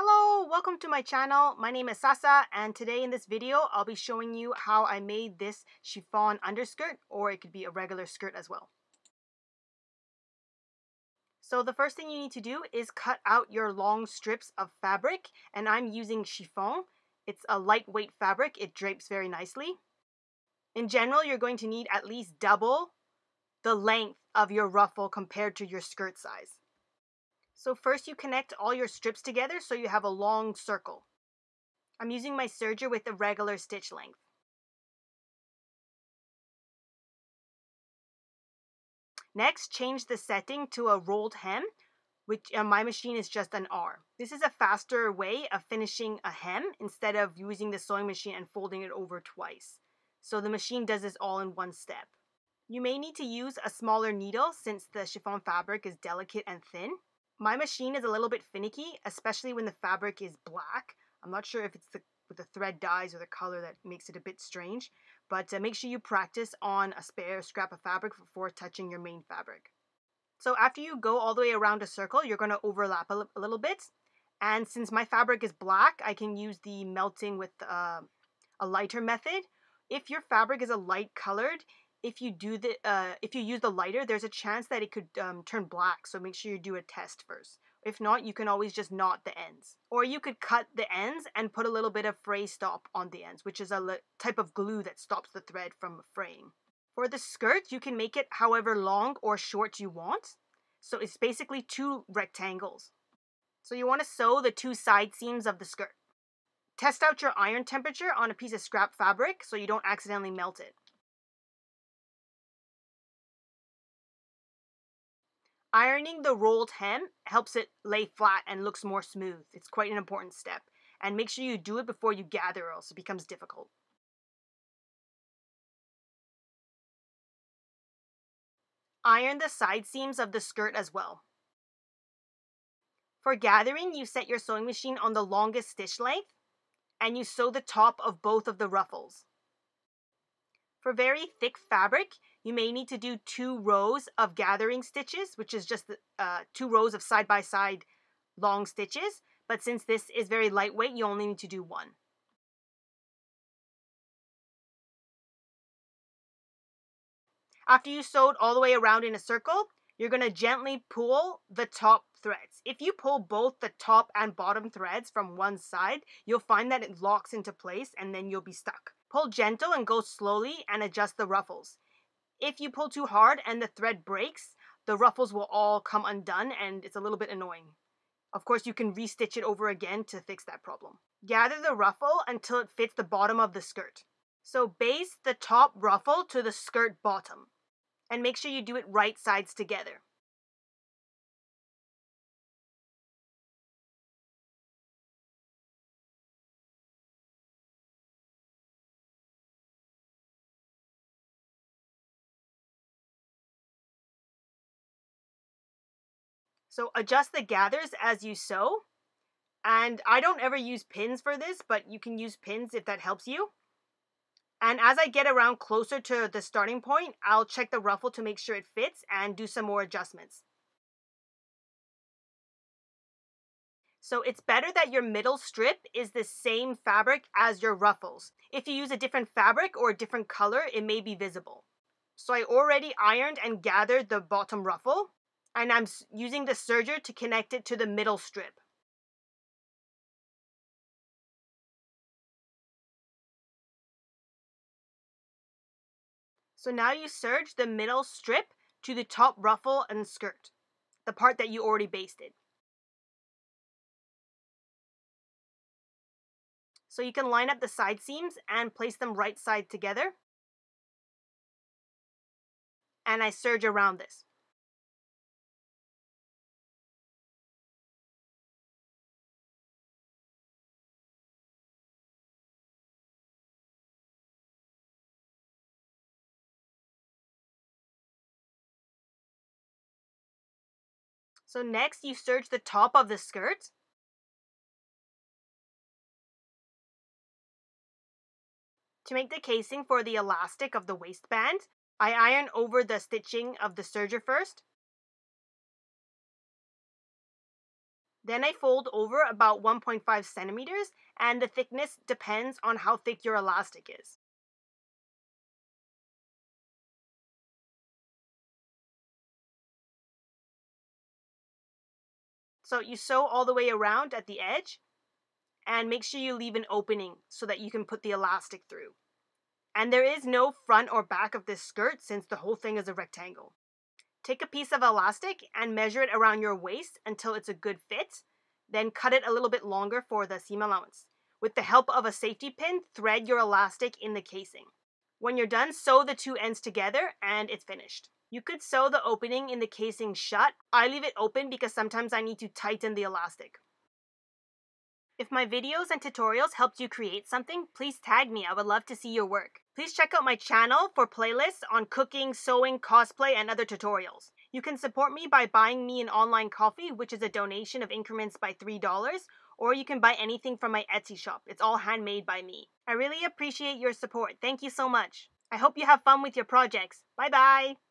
Hello, welcome to my channel. My name is Sasa, and today in this video I'll be showing you how I made this chiffon underskirt, or it could be a regular skirt as well. So the first thing you need to do is cut out your long strips of fabric, and I'm using chiffon. It's a lightweight fabric, it drapes very nicely. In general, you're going to need at least double the length of your ruffle compared to your skirt size. So first you connect all your strips together so you have a long circle. I'm using my serger with a regular stitch length. Next, change the setting to a rolled hem, which on my machine is just an R. This is a faster way of finishing a hem instead of using the sewing machine and folding it over twice. So the machine does this all in one step. You may need to use a smaller needle since the chiffon fabric is delicate and thin. My machine is a little bit finicky, especially when the fabric is black. I'm not sure if it's with the thread dyes or the color that makes it a bit strange, but make sure you practice on a spare scrap of fabric before touching your main fabric. So after you go all the way around a circle, you're going to overlap a little bit. And since my fabric is black, I can use the melting with a lighter method. If your fabric is a light colored, if you use the lighter, there's a chance that it could turn black. So make sure you do a test first. If not, you can always just knot the ends. Or you could cut the ends and put a little bit of fray stop on the ends, which is a type of glue that stops the thread from fraying. For the skirt, you can make it however long or short you want. So it's basically two rectangles. So you want to sew the two side seams of the skirt. Test out your iron temperature on a piece of scrap fabric so you don't accidentally melt it. Ironing the rolled hem helps it lay flat and looks more smooth. It's quite an important step. And make sure you do it before you gather or else it becomes difficult. Iron the side seams of the skirt as well. For gathering, you set your sewing machine on the longest stitch length and you sew the top of both of the ruffles. For very thick fabric, you may need to do 2 rows of gathering stitches, which is just 2 rows of side-by-side long stitches. But since this is very lightweight, you only need to do 1. After you sewed all the way around in a circle, you're going to gently pull the top threads. If you pull both the top and bottom threads from one side, you'll find that it locks into place and then you'll be stuck. Pull gentle and go slowly and adjust the ruffles. If you pull too hard and the thread breaks, the ruffles will all come undone and it's a little bit annoying. Of course, you can restitch it over again to fix that problem. Gather the ruffle until it fits the bottom of the skirt. So baste the top ruffle to the skirt bottom. And make sure you do it right sides together. So adjust the gathers as you sew. And I don't ever use pins for this, but you can use pins if that helps you. And as I get around closer to the starting point, I'll check the ruffle to make sure it fits and do some more adjustments. So it's better that your middle strip is the same fabric as your ruffles. If you use a different fabric or a different color, it may be visible. So I already ironed and gathered the bottom ruffle, and I'm using the serger to connect it to the middle strip. So now you serge the middle strip to the top ruffle and skirt, the part that you already basted. So you can line up the side seams and place them right side together. And I serge around this. So next you serge the top of the skirt. To make the casing for the elastic of the waistband, I iron over the stitching of the serger first. Then I fold over about 1.5 centimeters, and the thickness depends on how thick your elastic is. So you sew all the way around at the edge, and make sure you leave an opening so that you can put the elastic through. And there is no front or back of this skirt since the whole thing is a rectangle. Take a piece of elastic and measure it around your waist until it's a good fit. Then cut it a little bit longer for the seam allowance. With the help of a safety pin, thread your elastic in the casing. When you're done, sew the two ends together and it's finished. You could sew the opening in the casing shut. I leave it open because sometimes I need to tighten the elastic. If my videos and tutorials helped you create something, please tag me. I would love to see your work. Please check out my channel for playlists on cooking, sewing, cosplay, and other tutorials. You can support me by buying me an online coffee, which is a donation of increments by $3, or you can buy anything from my Etsy shop. It's all handmade by me. I really appreciate your support. Thank you so much. I hope you have fun with your projects. Bye bye!